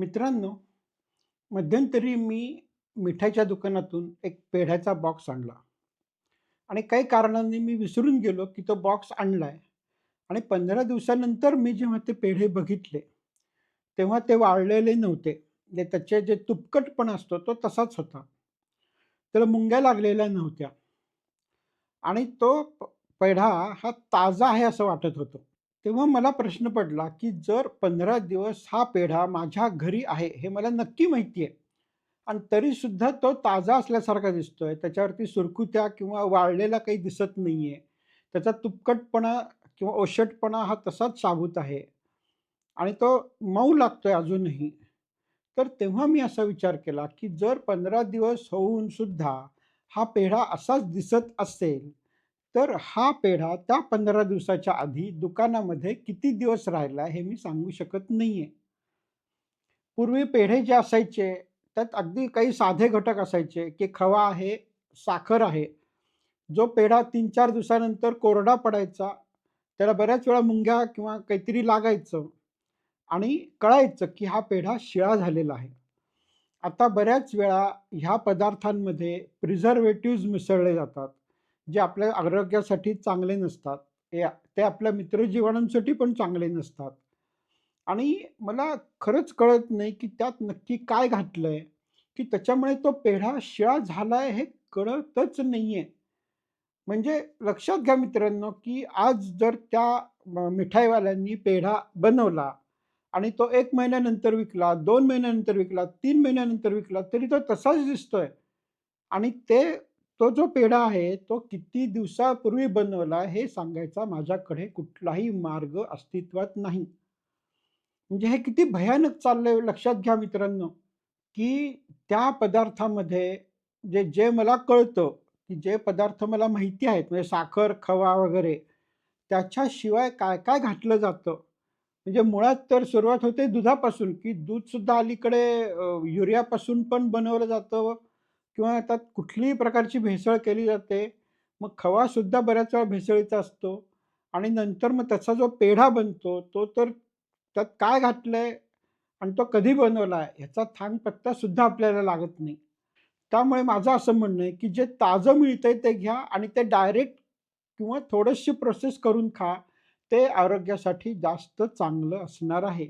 मित्रांनो, मध्यंतरी मी मिठाईच्या दुकानातून एक पेढ्याचा बॉक्स आणला आणि काही कारणांनी मी विसरून गेलो, की तो बॉक्स आणलाय आणि 15 दिवसानंतर मी जेव्हा ते पेढे बघितले, तेव्हा ते वाळलेले नव्हते. म्हणजे त्याचे जे तुपकटपणा असतो तो तसाच होता. त्याला मुंग्या लागलेल्या नव्हत्या आणि तो पेढा हा ताजा आहे असं वाटत होतं. तेव्हा मला प्रश्न पडला, की जर 15 दिवस हा पेढा माझ्या घरी आहे, हे मला नक्की माहिती आहे. आणि तरीसुद्धा तो ताजा असल्यासारखा दिसतोय. त्याच्यावरती सुरकुत्या किंवा वाळलेला काही दिसत नाहीये. त्याचा तुपकटपणा किंवा ओशटपणा हा तसाच साबूत आहे आणि तो मऊ लागतोय अजूनही. तर तेव्हा मी असा विचार केला, की जर 15 दिवस होऊन सुद्धा हा पेढा असाच दिसत असेल, तर हा पेढा त्या 15 दिवसाच्या आधी दुकानामध्ये किती दिवस राहिला हे मी सांगू शकत नाहीये. पूर्वी पेढे जे असायचे, त्यात अगदी काही साधे घटक असायचे, की खवा आहे, साखर आहे. जो पेढा 3-4 दिवसानंतर कोरडा पडायचा, त्याला बऱ्याच वेळा मुंग्या किंवा काहीतरी लागायचं आणि कळायचं, की हा पेढा शिळा झालेला आहे. आता बऱ्याच वेळा ह्या पदार्थांमध्ये प्रिझर्व्हेटिव्हज मिसळले जातात, जे आपल्या आरोग्यासाठी चांगले नसतात. ते आपल्या मित्रजीवांसाठी पण चांगले नसतात. आणि मला खरंच कळत नाही, की त्यात नक्की काय घातलंय, की त्याच्यामुळे तो पेढा शिळा झालाय हे कळतच नाहीये. म्हणजे लक्षात घ्या मित्रांनो, की आज जर त्या मिठाईवाल्यांनी पेढा बनवला आणि तो 1 महिन्यानंतर विकला, 2 महिन्यानंतर विकला, 3 महिन्यानंतर विकला, तरी तो तसाच दिसतोय. आणि तो जो पेढा आहे, तो किती दिवसापूर्वी बनवला हे सांगायचा माझ्याकडे कुठलाही मार्ग अस्तित्वात नाही. म्हणजे हे किती भयानक चाललंय लक्षात घ्या मित्रांनो, की त्या पदार्थामध्ये जे जे मला कळतं, की जे पदार्थ मला माहिती आहेत म्हणजे साखर, खवा वगैरे त्याच्याशिवाय काय-काय घातलं जातं. म्हणजे मुळात तर सुरुवात होते दुधापासून, की दूधसुद्धा अलीकडे युरियापासून पण बनवलं जातं किंवा त्यात कुठलीही प्रकारची भेसळ केली जाते. मग खवासुद्धा बऱ्याच वेळा भेसळीचा असतो आणि नंतर मग त्याचा जो पेढा बनतो, तो तर त्यात काय घातलंय आणि तो कधी बनवलाय ह्याचा थांगपत्ता सुद्धा आपल्याला लागत नाही. त्यामुळे माझं असं म्हणणं आहे, की जे ताजं मिळतंय ते घ्या आणि ते डायरेक्ट किंवा थोडीशी प्रोसेस करून खा. ते आरोग्यासाठी जास्त चांगलं असणार आहे.